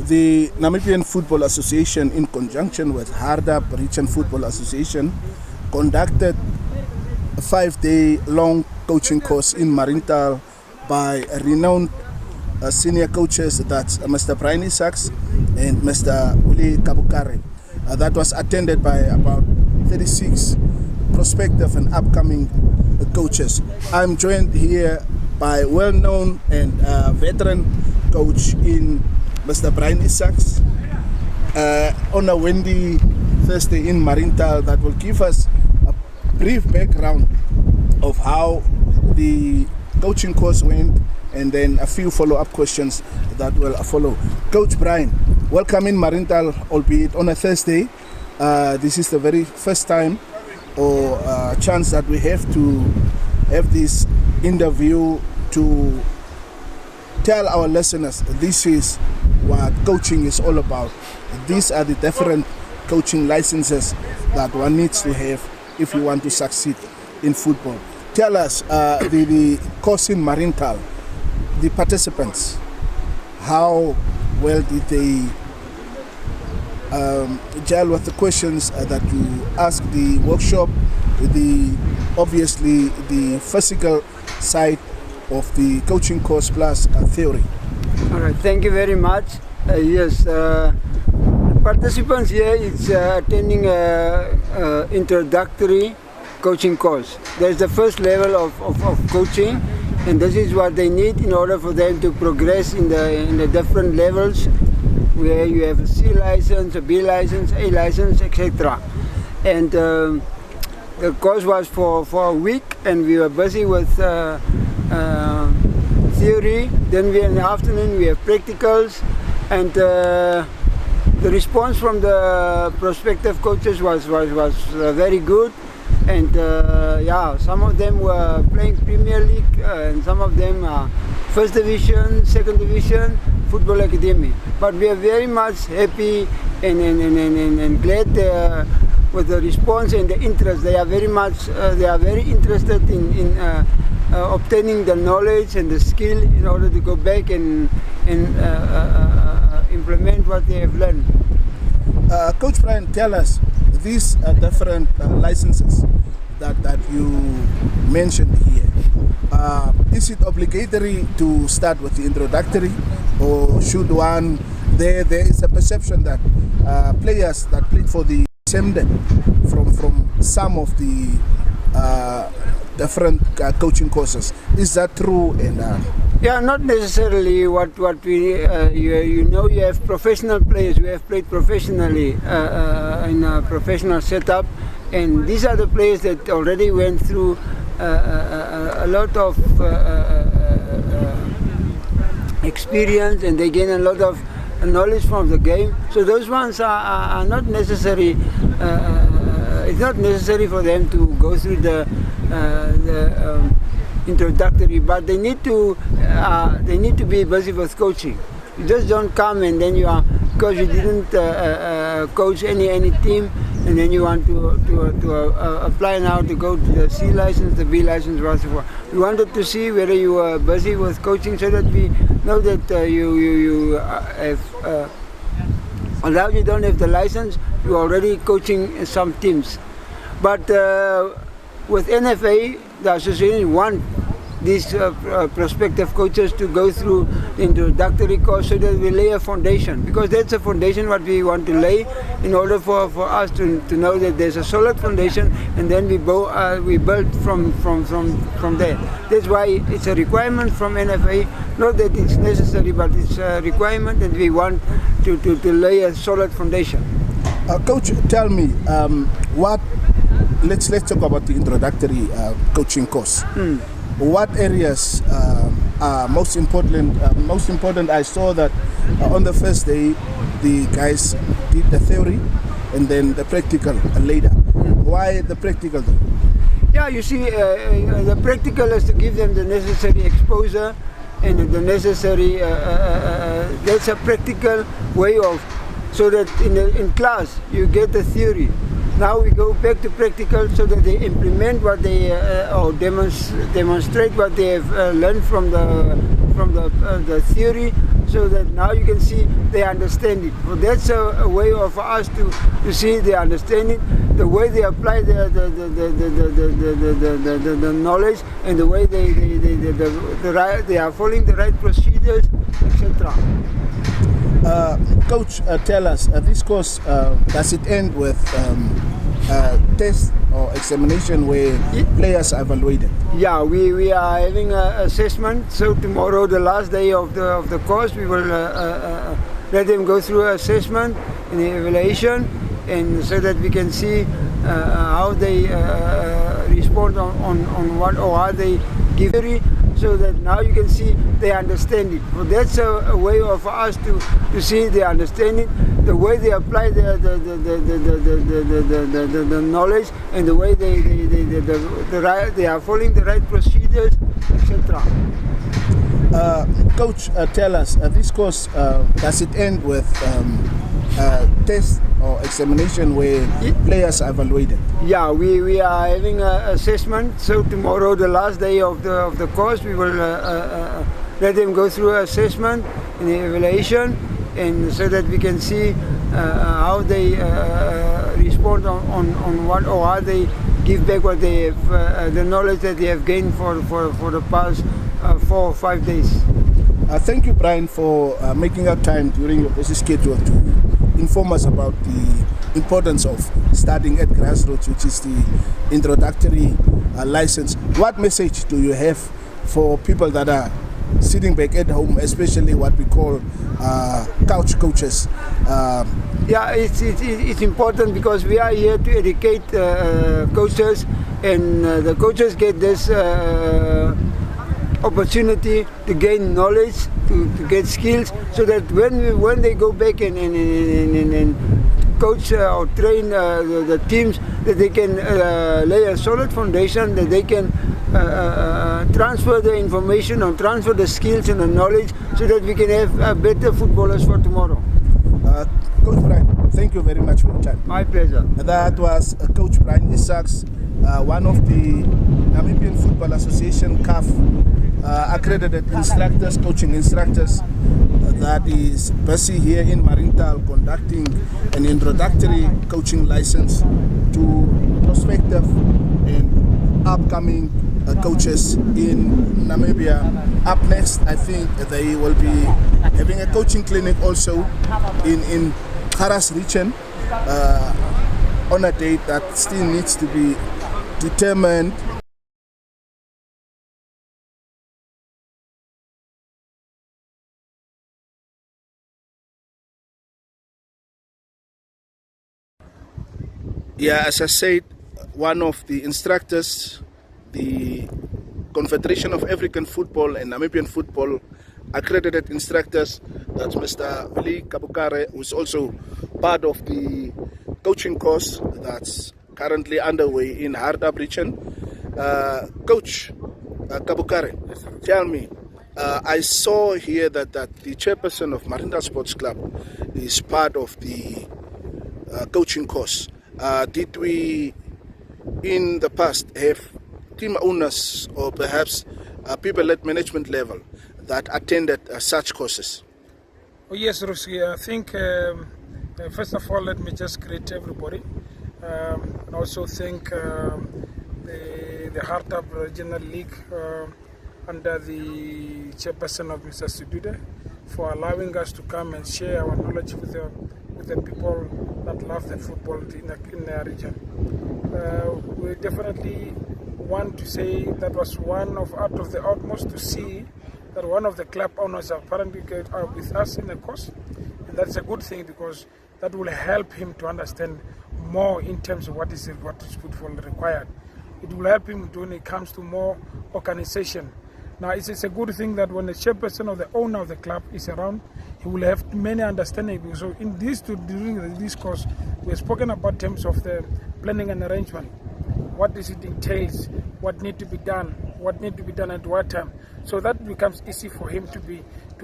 The Namibian Football Association, in conjunction with Hardap Region Football Association, conducted a 5-day long coaching course in Marintal by renowned senior coaches, that's Mr. Brian Isaacs and Mr. Uli Kabukare. That was attended by about 36 prospective and upcoming coaches. I'm joined here by well-known and veteran coach in Mr. Brian Isaacs on a windy Thursday in Marintal that will give us a brief background of how the coaching course went and then a few follow-up questions that will follow. Coach Brian, welcome in Marintal, albeit on a Thursday. This is the very first time or chance that we have to have this interview to tell our listeners this is what coaching is all about. These are the different coaching licenses that one needs to have if you want to succeed in football. Tell us the course in Marintal, the participants, how well did they gel with the questions that you asked, the workshop, obviously the physical side of the coaching course plus theory. All right, thank you very much. Yes, participants here is attending a introductory coaching course. There's the first level of coaching, and this is what they need in order for them to progress in the different levels, where you have a C license, a B license, A license, etc. And the course was for a week, and we were busy with theory. Then in the afternoon we have practicals, and the response from the prospective coaches was very good. And yeah, some of them were playing Premier League, and some of them first division, second division, football academy. But we are very much happy and glad with the response and the interest. They are very much they are very interested in obtaining the knowledge and the skill in order to go back and implement what they have learned. Coach Brian, tell us these different licenses that you mentioned here. Is it obligatory to start with the introductory, or should one? There is a perception that players that played for the SEMDEN from some of the different coaching courses. Is that true? And yeah, not necessarily. What we you know, you have professional players who have played professionally in a professional setup, and these are the players that already went through a lot of experience, and they gain a lot of knowledge from the game. So those ones are not necessary. It's not necessary for them to go through the introductory, but they need to be busy with coaching. You just don't come and then you are, because you didn't coach any team, and then you want to apply now to go to the C license, the B license, whatever. We wanted to see whether you were busy with coaching, so that we know that you have, although you don't have the license, you're already coaching some teams. But with NFA, the association want these prospective coaches to go through the introductory course, so that we lay a foundation, because that's a foundation what we want to lay in order for us to know that there's a solid foundation, and then we build from there. That's why it's a requirement from NFA, not that it's necessary, but it's a requirement that we want to lay a solid foundation. Coach, tell me, let's talk about the introductory coaching course. What areas are most important? Most important, I saw that on the first day, the guys did the theory and then the practical later. Why the practical though? Yeah, you see, the practical is to give them the necessary exposure and the necessary, that's a practical way of, so that in class you get the theory. Now we go back to practical, so that they implement what they or demonstrate what they have learned from the theory so that now you can see they understand it. Well, that's a way for us to see they understand it, the way they apply the knowledge, and the way they are following the right procedures, etc. Coach, tell us, this course, does it end with test or examination where players are evaluated? Yeah, we are having an assessment. So tomorrow, the last day of the course, we will let them go through an assessment and evaluation, and so that we can see how they respond on what, or how they give theory, so that now you can see they understand it. Well, that's a way for us to see they understand it, the way they apply the knowledge, and the way they are following the right procedures, etc. Coach, tell us, this course, does it end with test or examination where players are evaluated? Yeah, we are having an assessment. So tomorrow, the last day of the course, we will let them go through an assessment and evaluation, and so that we can see how they respond on what, or how they give back what they have, the knowledge that they have gained for the past 4 or 5 days. Thank you, Brian, for making out time during your busy schedule to inform us about the importance of starting at grassroots, which is the introductory license. What message do you have for people that are sitting back at home, especially what we call couch coaches? Yeah, it's important because we are here to educate coaches, and the coaches get this opportunity to gain knowledge, to get skills, so that when they go back and coach or train the teams, that they can lay a solid foundation, that they can transfer the information or transfer the skills and the knowledge, so that we can have better footballers for tomorrow. Coach Brian, thank you very much for your time. My pleasure. That was Coach Brian Isaacs, one of the Namibian Football Association CAF accredited instructors, coaching instructors, that is busy here in Marintal conducting an introductory coaching license to prospective and upcoming coaches in Namibia. Up next, I think they will be having a coaching clinic also in Hardap region on a date that still needs to be determined. Yeah, as I said, one of the instructors, the Confederation of African Football and Namibian Football accredited instructors, that's Mr. Willie Kabukare, who is also part of the coaching course that's currently underway in Hardap region. Coach Kabukare, tell me, I saw here that the chairperson of Marinda Sports Club is part of the coaching course. Did we in the past have team owners or perhaps people at management level that attended such courses? Oh, yes, Ruski. I think first of all, let me just greet everybody and also thank the Hardap Regional League under the chairperson of Mr. Sudude for allowing us to come and share our knowledge with the people that love the football in the region. We definitely want to say that was out of the utmost to see that one of the club owners apparently are with us in the course, and that's a good thing because that will help him to understand more in terms of what is football required. It will help him when it comes to more organization. Now, it's a good thing that when the chairperson or the owner of the club is around, he will have many understanding. So in during this course, we have spoken about terms of the planning and arrangement. What does it entails? What need to be done? What need to be done at what time? So that becomes easy for him to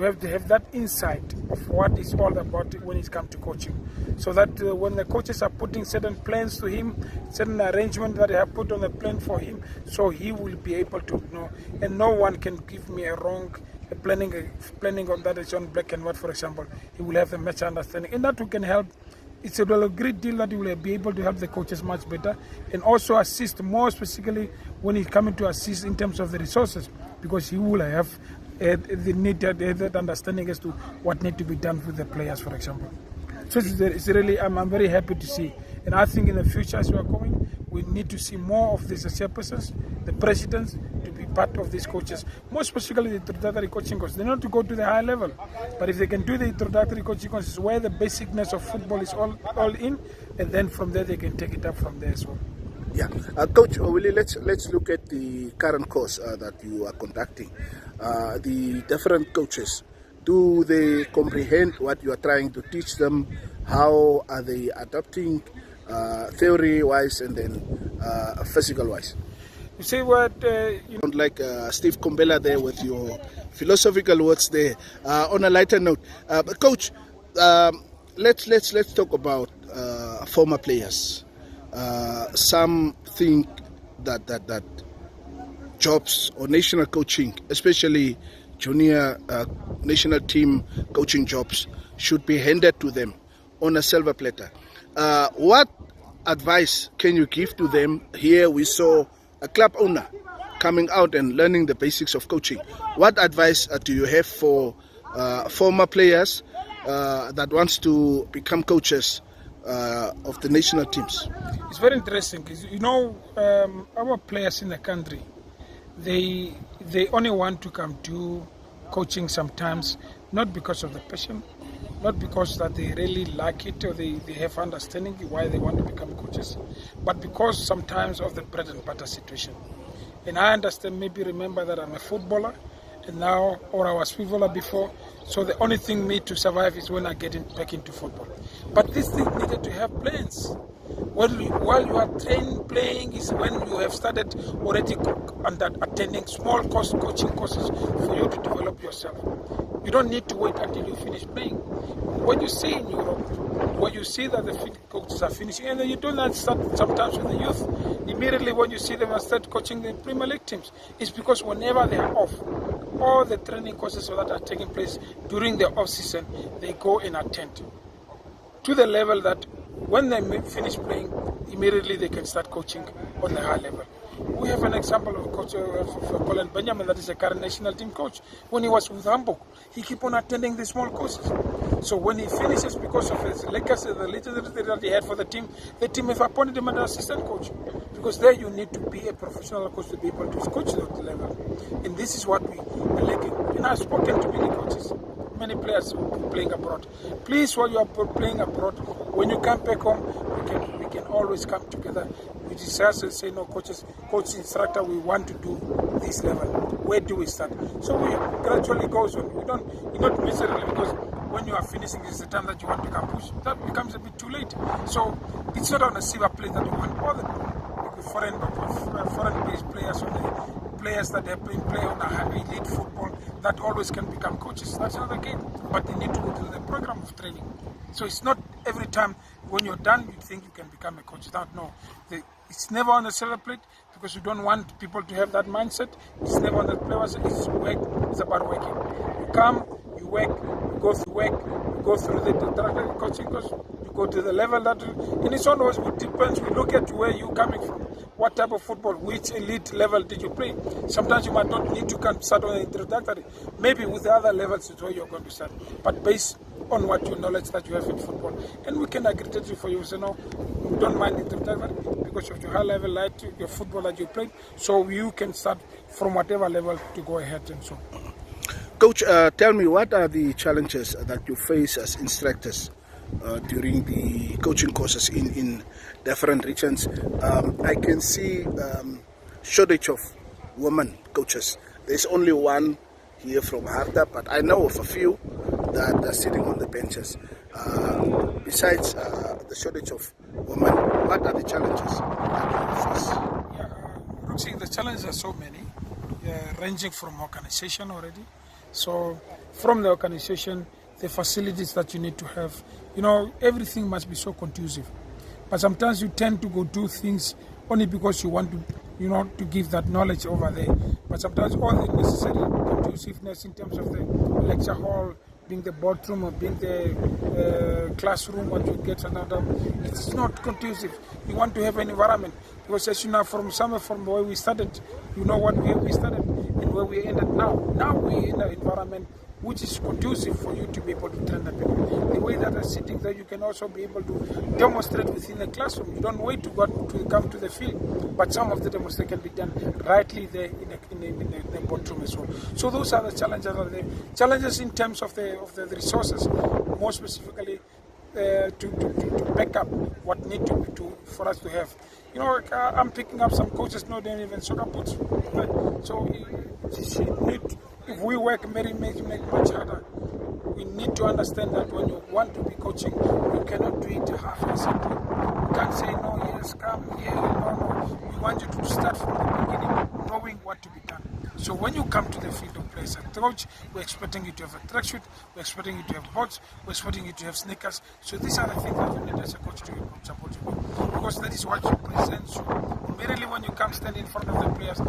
have that insight of what it's all about when it comes to coaching. So that when the coaches are putting certain plans to him, certain arrangements that they have put on the plan for him, so he will be able to know, and no one can give me a wrong planning on that is on black and white, for example. He will have a match understanding, and that can help. It's a great deal that he will be able to help the coaches much better and also assist more specifically when he's coming to assist in terms of the resources, because he will have the needed that understanding as to what needs to be done with the players, for example. So it's really, I'm very happy to see. And I think in the future as we are going, we need to see more of these chairpersons, the presidents, to be part of these coaches, more specifically the introductory coaching course. They not to go to the high level, but if they can do the introductory coaching courses where the basicness of football is all in, and then from there they can take it up from there as well. Yeah, Coach Willie, let's look at the current course that you are conducting. The different coaches, do they comprehend what you are trying to teach them? How are they adapting theory-wise and then physical-wise? You see what you don't like Steve Kombela there with your philosophical words there. On a lighter note, but Coach, let's talk about former players. Some think that jobs or national coaching, especially junior national team coaching jobs, should be handed to them on a silver platter. What advice can you give to them? Here we saw a club owner coming out and learning the basics of coaching. What advice do you have for former players that wants to become coaches of the national teams? It's very interesting because, you know, our players in the country, they only want to come to coaching sometimes, not because of the passion, not because that they really like it or they have understanding why they want to become coaches, but because sometimes of the bread and butter situation. And I understand, maybe remember that I'm a footballer, and now, or I was footballer before, so the only thing me to survive is when I get back into football. But this thing needed to have plans. While you are playing is when you have started already attending small coaching courses for you to develop yourself. You don't need to wait until you finish playing. What you see in Europe, when you see that the coaches are finishing, and then you do not start sometimes with the youth. Immediately when you see them start coaching the Premier League teams, it's because whenever they are off, all the training courses that are taking place during the off-season, they go and attend to the level that when they finish playing, immediately they can start coaching on the high level. We have an example of Coach Colin Benjamin, that is a current national team coach. When he was with Hamburg, he keep on attending the small courses. So when he finishes, because of his legacy, the legacy that he had for the team have appointed him as an assistant coach. Because there you need to be a professional coach to be able to coach at that level. And this is what we are lacking. And I've spoken to many coaches, many players who are playing abroad. Please, while you are playing abroad, when you come back home, we can always come together. We discuss and say, no, coach instructor, we want to do this level. Where do we start? So we gradually goes on. You're not miserable because when you are finishing is the time that you want to come push. That becomes a bit too late. So it's not on a silver plate that you want all the foreign-based players or the players that have been playing on a elite football that always can become coaches. That's not the game. But they need to go through the program of training. So it's not every time when you're done you think you can become a coach. No. It's never on the silver plate because you don't want people to have that mindset. It's never on the players. It's work. It's about working. You come, you work, you go through work, you go through the coaching course, you go to the level that, and it's always it depends. We look at where you're coming from, what type of football, which elite level did you play. Sometimes you might not need to come start on the introductory. Maybe with the other levels is where you're going to start. But based on what your knowledge that you have in football, and we can accredit you for you. So no, we don't mind introductory because of your high level, like your football that you played. So you can start from whatever level to go ahead and so. Coach, tell me, what are the challenges that you face as instructors during the coaching courses in different regions? I can see shortage of women coaches. There's only one here from Hardap, but I know of a few that are sitting on the benches. Besides the shortage of women, what are the challenges that you face? Yeah, the challenges are so many, ranging from organization already. So from the organization, the facilities that you need to have, everything must be so conducive. But sometimes you tend to go do things only because you want you know, to give that knowledge over there. But sometimes all the necessary conduciveness in terms of the lecture hall, being the boardroom or being the classroom, what you get another, it's not conducive. You want to have an environment, because as you know, from where we started, you know what where we started and where we ended now. Now we're in an environment which is conducive for you to be able to train the people. The way that are sitting there, you can also be able to demonstrate within the classroom. You don't wait to come to the field, but some of the demonstration can be done rightly there in the boardroom as well. So those are the challenges. Challenges in terms of the resources, more specifically to back up what need to for us to have. You know, I'm picking up some coaches now don't even soccer boots. Right? So if we work make much harder. We need to understand that when you want to be coaching, you cannot do it half-heartedly. You can't say, no, yes, come, yeah, no. We want you to start from the beginning, knowing what to be done. So when you come to the field of play as a coach, we're expecting you to have a tracksuit, we're expecting you to have boots, we're expecting you to have sneakers. So these are the things that you need as a coach to support you. Because that is what you present. So immediately when you come stand in front of the players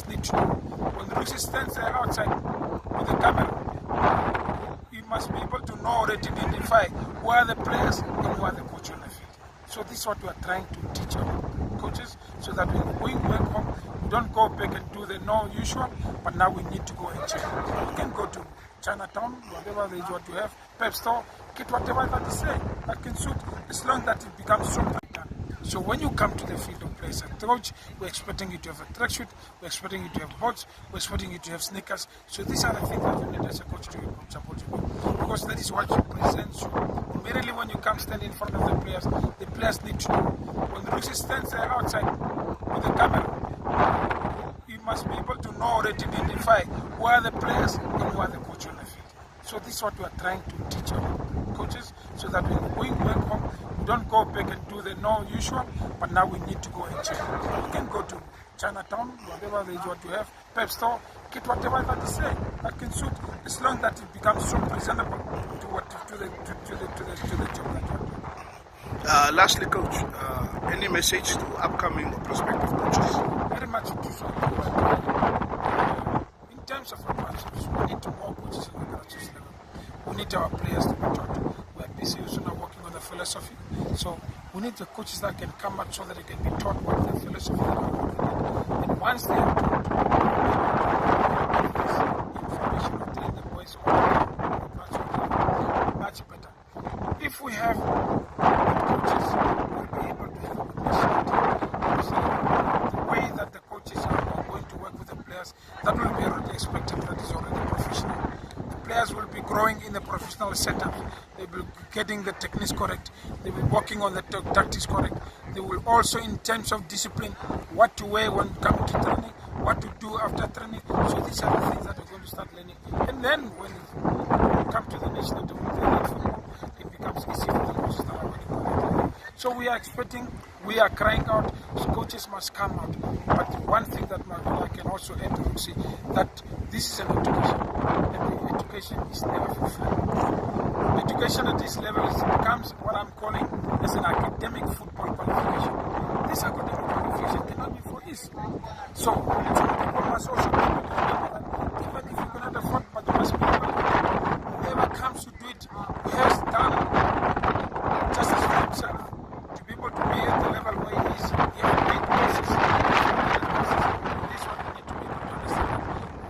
need to know. When the Lucy stands there outside with the camera, you must be able to know already to identify who are the players and who are the coach on the field. So this is what we are trying to teach our coaches, so that when going back home, we don't go back and do the no usual, but now we need to go and check. You can go to Chinatown, whatever there is what you have, Pep Store, get whatever that is there that can suit, as long as it becomes something done. So when you come to the field of play as a coach, we're expecting you to have a tracksuit, we're expecting you to have boots, we're expecting you to have sneakers. So these are the things that you need as a coach to support you. Because that is what you present. So immediately when you come stand in front of the players need to know. When the Lucy stands there outside with the camera, you must be able to know already to identify who are the players and who are the coach on the field. So this is what we are trying to teach our coaches, so that when going back home, we don't go back and do the no usual, but now we need to go and check. You can go to Chinatown, whatever there is what you have, Pep Store, get whatever that is there that can suit, as long as it becomes so presentable to the job that you are doing. Lastly, coach, any message to upcoming or prospective coaches? Very much to so. In terms of the grassroots, we need more coaches at the grassroots level. We need our players to be taught. We are busy also now working on the philosophy. So we need the coaches that can come up so that they can be taught what the philosophy is. And once they are taught, information will train the boys on much better. If we have coaches, we'll be able to have a good the way that the coaches are going to work with the players, that will be already expected, that is already professional. The players will be growing in the professional setup. They will be getting the techniques correct. They will be working on the tactics correct. They will also, in terms of discipline, what to wear when coming to training, what to do after training. So these are the things that we're going to start learning. And then when we come to the national development, it becomes easy for the coaches that are working on it. So we are expecting, we are crying out, so coaches must come out. But one thing that I can also add to see, that this is an education, and the education is never for fun. Education at this level becomes what I'm calling as an academic football qualification. This academic qualification cannot be for ease. So people must also be able to remember that even if you cannot afford, but you must be able to, whoever comes to do it has done justice for himself. To be able to be at the level where he is, he has made basis. This is what we need to be able to understand.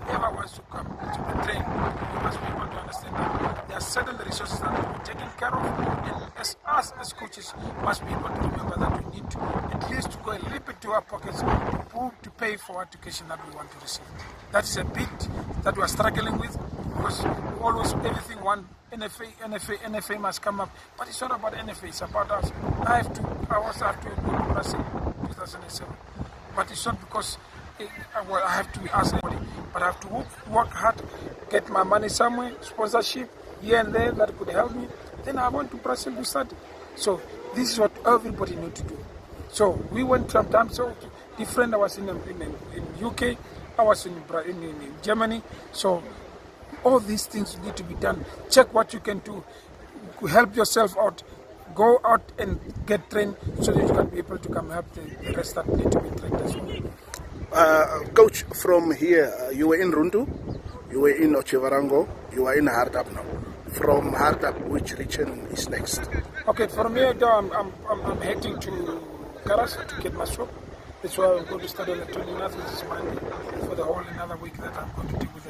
Whoever wants to come to be trained, you must be able to understand that there are certain resources that will be taken care of, and as us as coaches must be able to remember that we need to at least to go a little bit to our pockets to pay for education that we want to receive. That is a bit that we are struggling with, because we always everything want NFA must come up, but it's not about NFA, it's about us. I also have to go to Brazil 2007, but it's not because I have to ask anybody, but I have to work hard, get my money somewhere, sponsorship here and there that could help me. Then I went to Brazil to study. So this is what everybody needs to do. So we went sometimes so different. I was in UK, I was in Germany. So all these things need to be done. Check what you can do. Help yourself out. go out and get trained so that you can be able to come help the rest that need to be trained as well. Coach, from here, you were in Rundu, you were in Ochevarango, you are in Hardap now. From Hardap, which region is next? Okay, from here, I'm heading to Karas to get my swap. That's why I'm going to start on the 29th, which is Monday, for the whole another week that I'm going to do with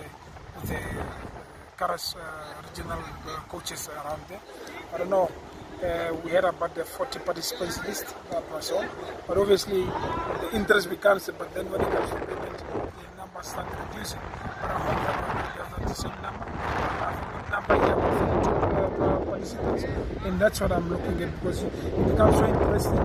the Karas regional coaches around there. I don't know, we had about the 40 participants list that was on, but obviously the interest becomes, but then when it comes to payment, the numbers start reducing. But I hope that we have the same number. I think the number here was 32 participants, and that's what I'm looking at, because it becomes so interesting.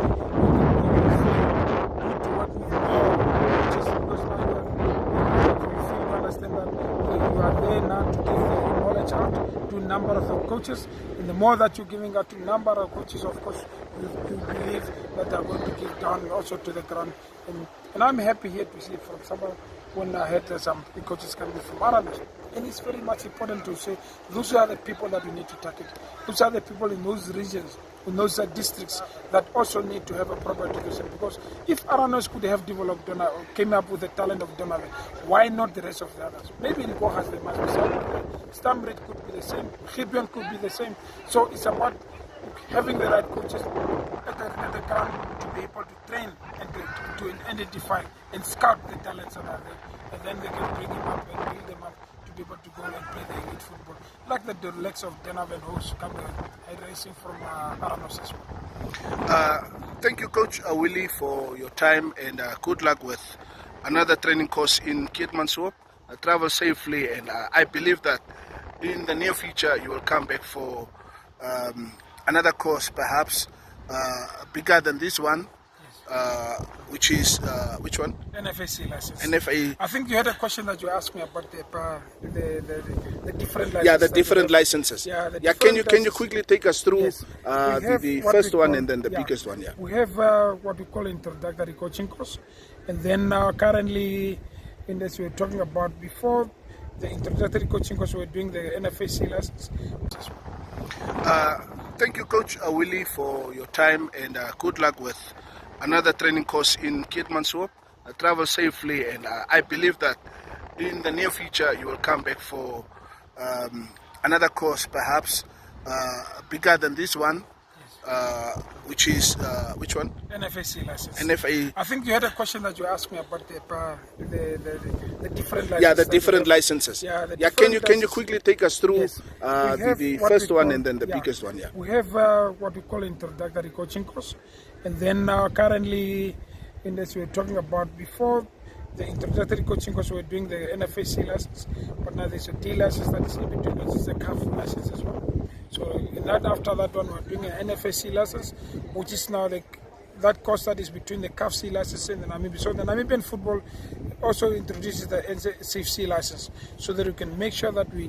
You are there now to give the knowledge out to a number of the coaches, and the more that you're giving out to a number of coaches, of course, you believe that they're going to give down also to the ground. And I'm happy here to see from someone when I had some coaches coming from Aranas. And it's very much important to say those are the people that we need to target. Those are the people in those regions, in those districts that also need to have a proper education. Because if Aranas could have developed Donave, came up with the talent of Donave, why not the rest of the others? Maybe in Gohas they must be some. Stamred could be the same. Gibeon could be the same. So it's about having the right coaches at the ground to be able to train and to identify and scout the talents that are there. And then they can bring them up and build them up to be able to go and play the elite football. Like the likes of Donave and Hoos come racing from Aranos as well. Thank you, Coach Willie, for your time, and good luck with another training course in Keetmanshoop. Travel safely, and I believe that in the near future you will come back for another course, perhaps bigger than this one, which is which one? NFAC license. NFA. I think you had a question that you asked me about the different licenses. Yeah, the different licenses. Yeah, can you quickly take us through the first one and then the yeah, biggest one? Yeah. We have what we call introductory coaching course, and then currently, in this we're talking about before the introductory coaching course, we're doing the NFAC license. Thank you, Coach Willie, for your time, and good luck with another training course in Keetmanshoop. Travel safely, and I believe that in the near future you will come back for another course, perhaps bigger than this one, which is which one? NFAC license. NFA. I think you had a question that you asked me about the different licenses. Yeah, the different licenses. Yeah, can you quickly take us through the first one and then the yeah, biggest one? Yeah. We have what we call introductory coaching course, and then currently, in this we're talking about before the introductory coaching course, we're doing the NFAC license, but now there's a D license that is in between, which is a CAF license as well. So after that one, we're doing an NFAC license, which is now that course that is between the CAF C license and the Namibia. So the Namibian football also introduces the CFC license, so that we can make sure that we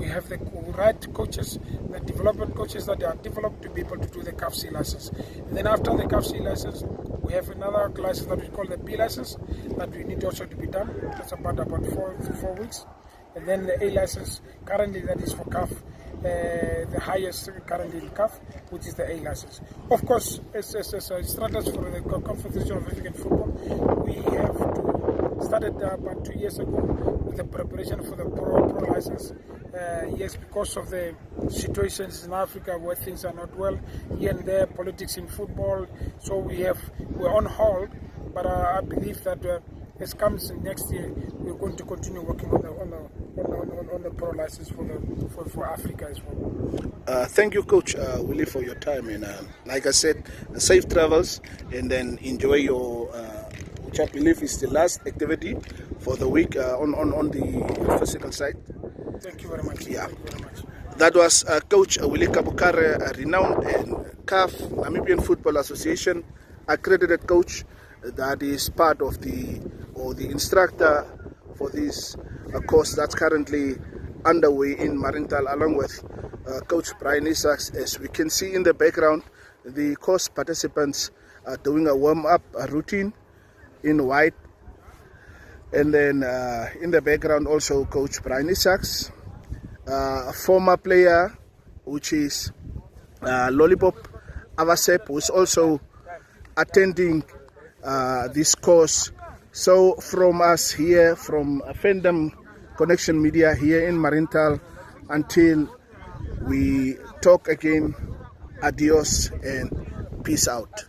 have the right coaches, the development coaches that are developed to be able to do the CAF C license. And then after the CAF C license, we have another license that we call the B license that we need also to be done. That's about 4 weeks. And then the A license, currently that is for CAF, the highest currently in CAF, which is the A license. Of course, as strategies for the Confederation of African Football, we have started about 2 years ago with the preparation for the pro license. Yes, because of the situations in Africa where things are not well, here and there, politics in football. So we're on hold, but I believe that as comes next year, we're going to continue working on the pro license for Africa as well. Thank you, Coach Willie, for your time, and like I said, safe travels, and then enjoy your which I believe is the last activity for the week on the physical side. Thank you very much. Yeah. Thank you very much. That was Coach Willie Kabukare, a renowned and CAF Namibian Football Association accredited coach that is part of the instructor for this course that's currently underway in Marintal, along with Coach Brian Isaacs. As we can see in the background, the course participants are doing a warm-up routine in white, and then in the background also Coach Brian Isaacs, a former player, which is Lollipop Avasep, who is also attending this course. So from us here, from Fandom Connection Media here in Marienthal, until we talk again, adios and peace out.